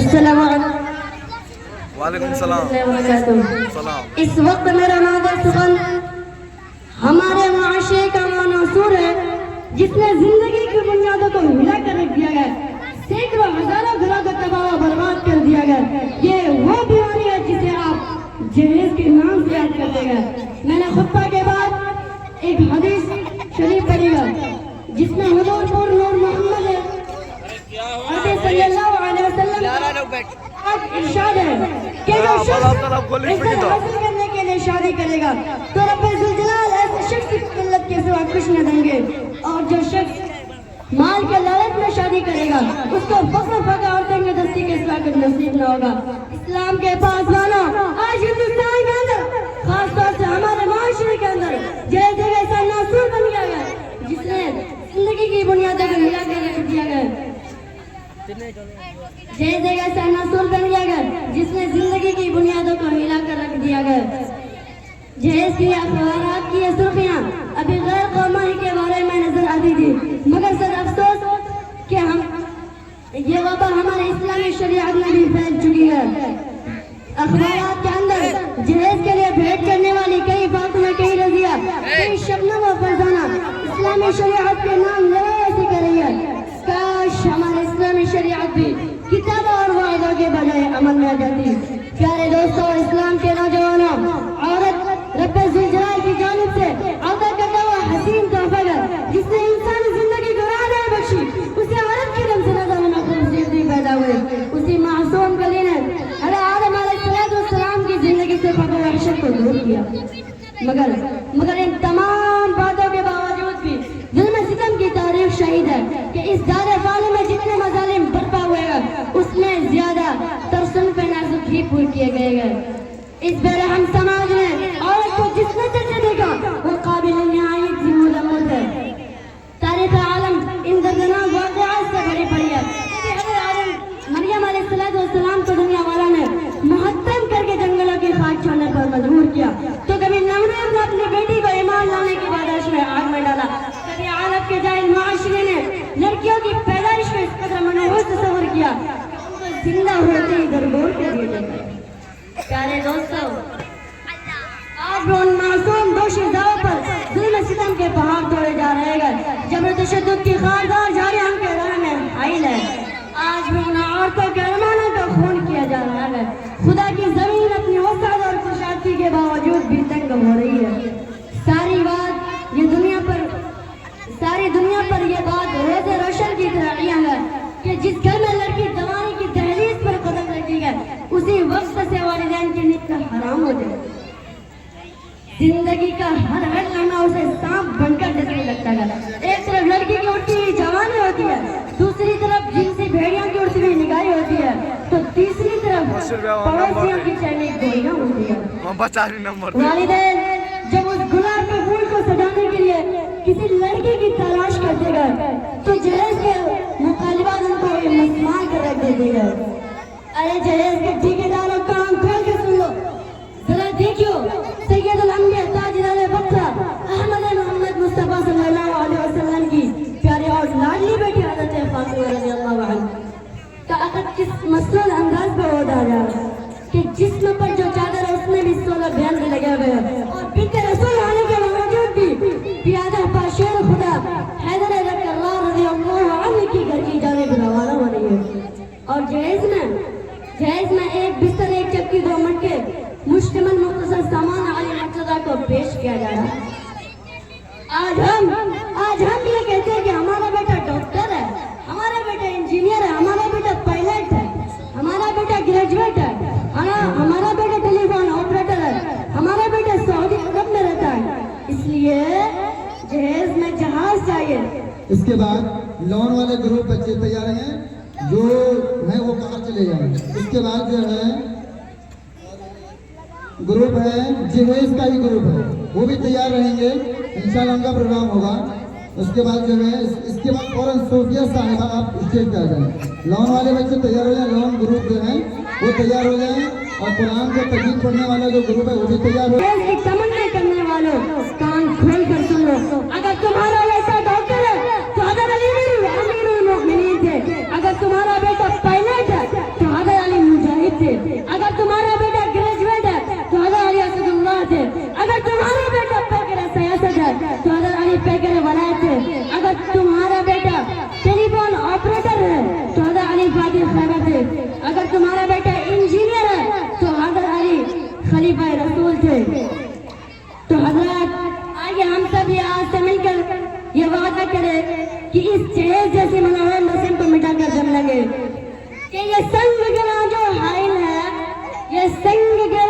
السلام علیکم. وعلیکم السلام. اس وقت میرا نام سخن ہمارے معاشرے کا منصور ہے جس نے زندگی کی بنیادوں کو ہلا کر رکھ دیا گیا, سینکڑوں ہزاروں گھروں کو تباہ و برباد کر دیا گیا. یہ وہ بیماری ہے جسے آپ جہیز کے نام سے یاد کرتے گئے. میں نے خطبہ کے بعد ایک حدیث شریف پڑھی گا جس میں حضور پر نور محمد صلی اللہ علیہ وسلم ارشاد ہے کہ جو شخص عزت حاصل کرنے کے لیے شادی کرے گا تو رب ذوالجلال ایسے شخص کی قلت کے سوا کچھ نہ دیں گے, اور جو شخص مال کے لالچ میں شادی کرے گا اس کو فخر فخر اور تنگ دستی کے سوا کچھ نصیب نہ ہوگا. اسلام کے پاسبانوں, آج ہندوستان کے اندر خاص طور سے ہمارے معاشرے کے اندر جیسے ایسا ناصور بن گیا ہے جس نے زندگی کی بنیادوں کو ملا کر رکھ دیا گیا. جیسے ایسا ناصور بن گیا ہے جس نے زندگی کی بنیادوں کو ہلا کر رکھ دیا گیا. جہیز کی اخبارات کی یہ سرخیاں ابھی غیر قومی کے بارے میں نظر آتی تھی, مگر سر افسوس کہ ہم یہ وبا ہمارے اسلامی شریعت میں بھی پھیل چکی ہے. اخبارات کے اندر جہیز کے لیے بھیٹ کرنے والی کئی فاطمہ, کئی رضیہ, کئی شبنم و فرزانہ اسلامی شریعت کے نام لڑائی ایسی کر رہی ہے. کاش ہمارے اسلامی شریعت بھی کتابوں اور وعدوں کے بجائے عمل میں آ جاتی. پیارے دوستوں, اسلام کے نوجوانوں, عورت رب ذوالجلال کی جانب سے عطا کرتا ہوا حسین تحفہ ہے جس نے انسانی زندگی کو راہ بخشی. اسے عورت کے دم سے نظر میں خوبصورتی پیدا ہوئی. اسی معصوم کلی نے حضرت آدم علیہ السلام کی زندگی سے فقر و وحشت کو دور کیا, مگر ان تمام باتوں کے باوجود بھی ظلم ستم کی تاریخ شہید ہے کہ اس دار فانی میں جتنے مظالم برپا ہوئے ہیں اس میں زیادہ ترسن پہ نازک ہی پور کیے گئے. اس بے رحم سماج نے عورت کو جس نظر سے دیکھا وہ قابل نہایت ذی مذمت ہے. تاریخ عالم ان دردناک واقعات سے بھری پڑی ہے. مریم علیہ السلام کو دنیا والا نے محتم کر کے جنگلوں کی خاک چھوڑنے پر مجبور کیا, تو کبھی نمرود نے اپنی بیٹی کو ایمان لانے کی بادش میں آگ میں ڈالا, کبھی عالم کے جاہل معاشرے نے لڑکیوں کی پیدائش کو اس قدر منحوس تصور کیا ان کو زندہ ہوتے ہی درگور کر دیا جاتا ہے. پیارے دوستوں, آج بھی ان معصوم دوشیزاؤں پر ظلم ستم کے پہاڑ توڑے جا رہے ہیں. جبر تشدد کی خاردار جاری ہم کے راہ میں حائل ہے. آج بھی ان عورتوں کے ارمانوں کو خون کیا جا رہا ہے. خدا کی زمین اپنی وسعت اور کشادگی کے باوجود بھی تنگ ہو رہی ہے. ساری دنیا پر یہ بات روز روشن کی طرح ہے کہ جس گھر میں لڑکی جوانی کی دہلیز پر قدم رکھی ہے اسی وقت سے والدین کی نکاح حرام ہو جائے. زندگی کا ہر لمحہ اسے سانپ بن کر ڈسنے لگتا ہے. ایک طرف لڑکی کی اٹھتی ہوئی جوانی ہوتی ہے, دوسری طرف جنسی بھیڑیاں کی اٹھتی ہوئی نگاہیں ہوتی ہے, تو تیسری طرف پڑوسیوں کی چہنے گولیاں ہوتی ہے. والدین جب اس گلاب کے پھول کو سجانے کے لیے کسی لڑکی کی تلاش کرتے گئے تو جہیز کے مطالبات ان کو مسمار کر رکھ دیتے گئے. ارے جہیز کے ٹھیکیداروں کان کھول کے سن لو, ذرا دیکھو سید الانبیاء تاجدار بکرا احمد محمد مصطفیٰ صلی اللہ علیہ وسلم کی پیارے اور لاڈلی بیٹی حضرت فاطمہ رضی اللہ عنہا کا عقد کس مسنون انداز پہ ہوتا جا رہا ہے کہ جسم پر جو چادر ہے اس میں بھی 16 بیان بھی لگے ہوئے ہیں, اور بنت رسول آنے کے باوجود بھی پیادہ پاشیر خدا حیدر رضی اللہ عنہ کی گھر کی جانب روانہ ہو رہی ہے. اور جہیز میں ایک بستر, ایک چکی, 2 مٹکے, مشتمل مختصر سامان علی مرتضیٰ کو پیش کیا جا رہا ہے. آج ہم یہ کہتے ہیں کہ ہمارا بیٹا ڈاکٹر ہے, ہمارا بیٹا انجینئر ہے, ہمارا بیٹا پائلٹ ہے, ہمارا بیٹا گریجویٹ ہے, ہمارا بیٹا ٹیلی فون آپریٹر ہے, ہمارا بیٹا سعودی عرب میں رہتا ہے. اس لیے جہیز میں جہاز چاہیے. اس کے بعد لون والے گروپ بچے تیار ہیں جو ہیں وہ باہر چلے جائیں. اس کے بعد جو ہے گروپ ہے جہیز کا ہی گروپ ہے وہ بھی تیار رہیں گے, انشاءاللہ ان کا پروگرام ہوگا. اس کے بعد جو ہے اس کے بعد فوراً صوفیہ صاحبہ آپ اسٹیج پہ آ جائیں. لون والے بچے تیار ہو جائیں, لون گروپ جو ہیں وہ تیار ہو جائیں, اور قرآن کو تجوید پڑھنے والا جو گروپ ہے وہ بھی تیار ہو جائیں. تمنا کرنے والوں کان کھول کر سن لو, اگر تمہارا بیٹا ڈاکٹر ہے تو حضرت علی امیر المؤمنین تھے, اگر تمہارا بیٹا پائلٹ ہے تو حضرت کہ اس جہیز جیسی منوہر رسم کو مٹا کر دم لگے کہ یہ سنگ گرا جو حائل ہے، یہ سنگ گرا